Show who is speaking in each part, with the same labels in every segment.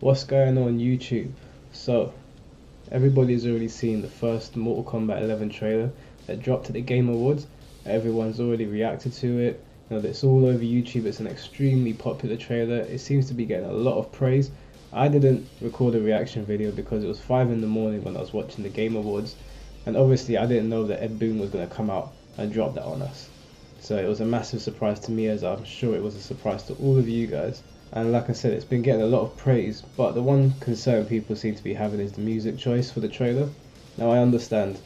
Speaker 1: What's going on YouTube? So, everybody's already seen the first Mortal Kombat 11 trailer that dropped at the Game Awards. Everyone's already reacted to it. It's all over YouTube. It's an extremely popular trailer. It seems to be getting a lot of praise. I didn't record a reaction video because it was 5 in the morning when I was watching the Game Awards, and obviously I didn't know that Ed Boon was going to come out and drop that on us. So it was a massive surprise to me, as I'm sure it was a surprise to all of you guys. And like I said, it's been getting a lot of praise, but the one concern people seem to be having is the music choice for the trailer. Now I understand,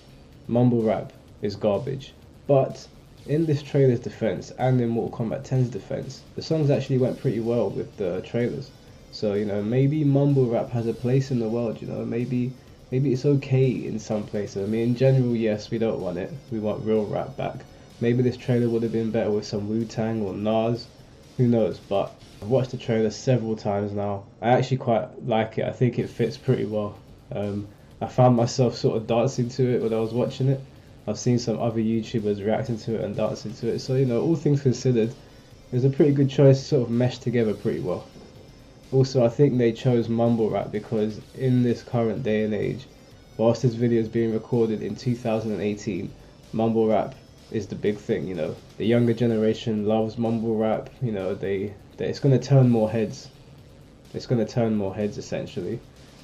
Speaker 1: mumble rap is garbage, but in this trailer's defense and in Mortal Kombat 10's defense, the songs actually went pretty well with the trailers. So maybe mumble rap has a place in the world. Maybe it's okay in some places. I mean, in general, yes, we don't want it. We want real rap back. Maybe this trailer would have been better with some Wu-Tang or Nas. Who knows? But I've watched the trailer several times now. I actually quite like it. I think it fits pretty well. I found myself sort of dancing to it when I was watching it. I've seen some other YouTubers reacting to it and dancing to it. So, all things considered, it was a pretty good choice, sort of meshed together pretty well. Also, I think they chose mumble rap because in this current day and age, whilst this video is being recorded in 2018, mumble rap is the big thing. The younger generation loves mumble rap. It's going to turn more heads. It's going to turn more heads essentially,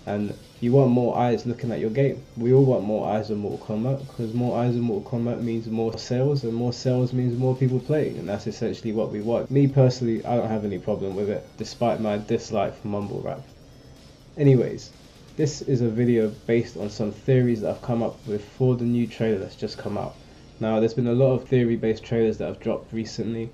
Speaker 1: and you want more eyes looking at your game. We all want more eyes on Mortal Kombat, because more eyes on Mortal Kombat means more sales, and more sales means more people playing, and that's essentially what we want. Me personally, I don't have any problem with it, despite my dislike for mumble rap. Anyways, this is a video based on some theories that I've come up with for the new trailer that's just come out. Now, there's been a lot of theory-based trailers that have dropped recently,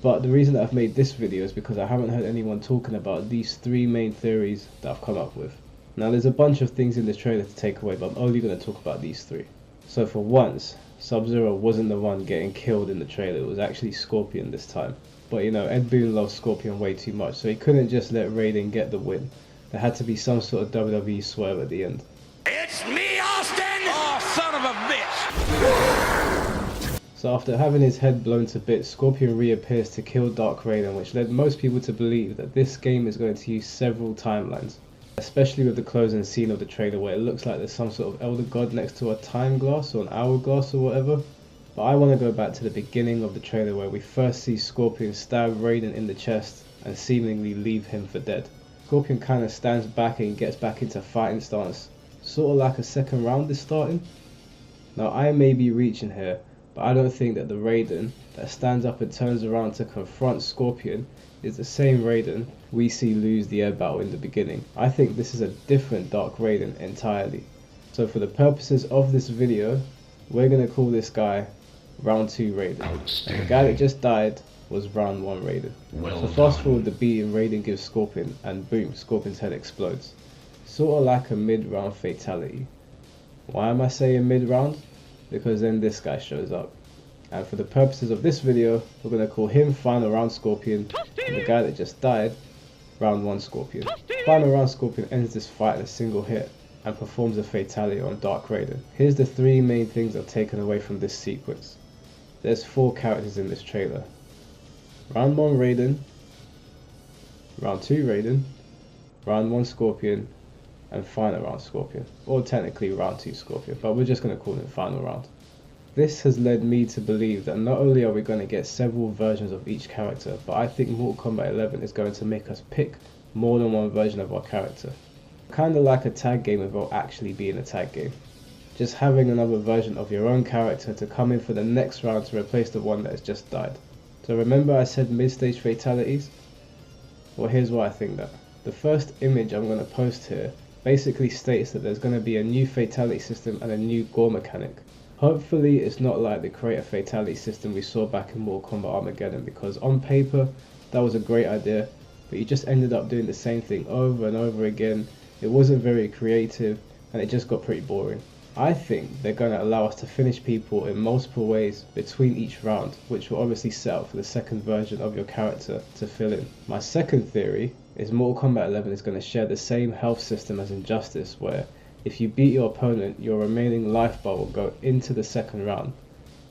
Speaker 1: but the reason that I've made this video is because I haven't heard anyone talking about these 3 main theories that I've come up with. Now, there's a bunch of things in this trailer to take away, but I'm only going to talk about these 3. So for once, Sub-Zero wasn't the one getting killed in the trailer. It was actually Scorpion this time. But Ed Boon loves Scorpion way too much, so he couldn't just let Raiden get the win. There had to be some sort of WWE swerve at the end.
Speaker 2: It's me, Austin! Oh, son of a bitch!
Speaker 1: So after having his head blown to bits, Scorpion reappears to kill Dark Raiden, which led most people to believe that this game is going to use several timelines. Especially with the closing scene of the trailer where it looks like there's some sort of elder god next to a time glass or an hourglass or whatever. But I want to go back to the beginning of the trailer where we first see Scorpion stab Raiden in the chest and seemingly leave him for dead. Scorpion kind of stands back and gets back into fighting stance, sort of like a second round is starting. Now I may be reaching here, but I don't think that the Raiden that stands up and turns around to confront Scorpion is the same Raiden we see lose the air battle in the beginning. I think this is a different Dark Raiden entirely. So for the purposes of this video, we're going to call this guy Round 2 Raiden. And the guy that just died was Round 1 Raiden. So fast forward the beat and Raiden gives Scorpion, and boom, Scorpion's head explodes. Sort of like a mid-round fatality. Why am I saying mid-round? Because then this guy shows up. And for the purposes of this video, we're going to call him Final Round Scorpion, and the guy that just died, Round 1 Scorpion. Final Round Scorpion ends this fight in a single hit and performs a fatality on Dark Raiden. Here's the 3 main things I've taken away from this sequence. There's 4 characters in this trailer. Round 1 Raiden, Round 2 Raiden, Round 1 Scorpion, and Final Round Scorpion. Or technically Round 2 Scorpion, but we're just going to call him Final Round. This has led me to believe that not only are we going to get several versions of each character, but I think Mortal Kombat 11 is going to make us pick more than one version of our character. Kind of like a tag game without actually being a tag game. Just having another version of your own character to come in for the next round to replace the one that has just died. So remember I said mid-stage fatalities? Well, here's why I think that. The first image I'm going to post here basically states that there's going to be a new fatality system and a new gore mechanic. Hopefully it's not like the create a fatality system we saw back in Mortal Kombat Armageddon, because on paper that was a great idea, but you just ended up doing the same thing over and over again. It wasn't very creative and it just got pretty boring. I think they're going to allow us to finish people in multiple ways between each round, which will obviously set up for the second version of your character to fill in. My second theory is Mortal Kombat 11 is going to share the same health system as Injustice, where if you beat your opponent, your remaining life bar will go into the second round.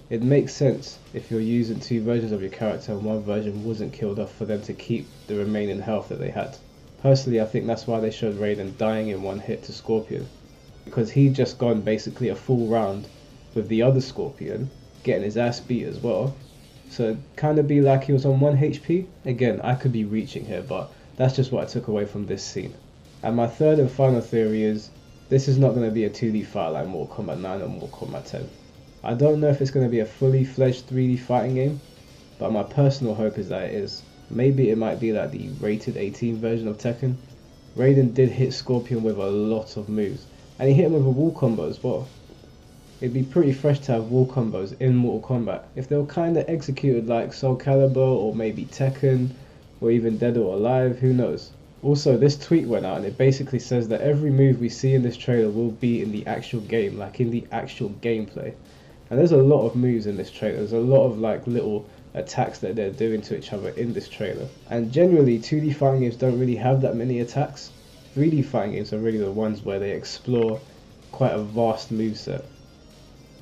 Speaker 1: It makes sense if you're using two versions of your character and one version wasn't killed off for them to keep the remaining health that they had. Personally, I think that's why they showed Raiden dying in one hit to Scorpion, because he'd just gone basically a full round with the other Scorpion, getting his ass beat as well. So it'd kind of be like he was on 1 HP. Again, I could be reaching here, but that's just what I took away from this scene. And my third and final theory is, this is not going to be a 2D fight like Mortal Kombat 9 or Mortal Kombat 10. I don't know if it's going to be a fully fledged 3D fighting game, but my personal hope is that it is. Maybe it might be like the rated 18 version of Tekken. Raiden did hit Scorpion with a lot of moves, and he hit him with a wall combo as well. It'd be pretty fresh to have wall combos in Mortal Kombat if they were kind of executed like Soul Calibur or maybe Tekken, or even Dead or Alive, who knows. Also, this tweet went out and it basically says that every move we see in this trailer will be in the actual game, like in the actual gameplay. And there's a lot of moves in this trailer. There's a lot of like little attacks that they're doing to each other in this trailer. And generally 2D fighting games don't really have that many attacks. 3D fighting games are really the ones where they explore quite a vast moveset.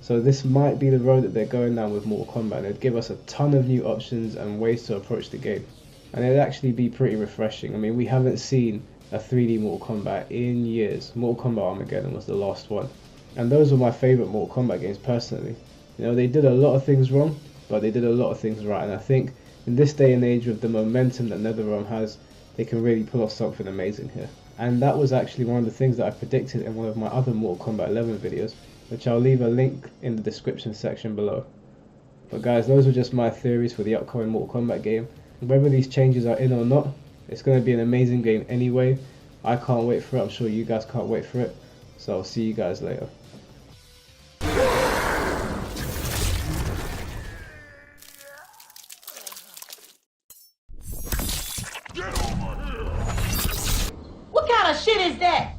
Speaker 1: So this might be the road that they're going down with Mortal Kombat, and it'd give us a ton of new options and ways to approach the game. And it'd actually be pretty refreshing. I mean, we haven't seen a 3D Mortal Kombat in years. Mortal Kombat Armageddon was the last one. And those were my favourite Mortal Kombat games personally. You know, they did a lot of things wrong, but they did a lot of things right, and I think in this day and age with the momentum that NetherRealm has, they can really pull off something amazing here. And that was actually one of the things that I predicted in one of my other Mortal Kombat 11 videos, which I'll leave a link in the description section below. But guys, those were just my theories for the upcoming Mortal Kombat game. Whether these changes are in or not, it's going to be an amazing game anyway. I can't wait for it, I'm sure you guys can't wait for it. So I'll see you guys later.
Speaker 3: What kind of shit is that?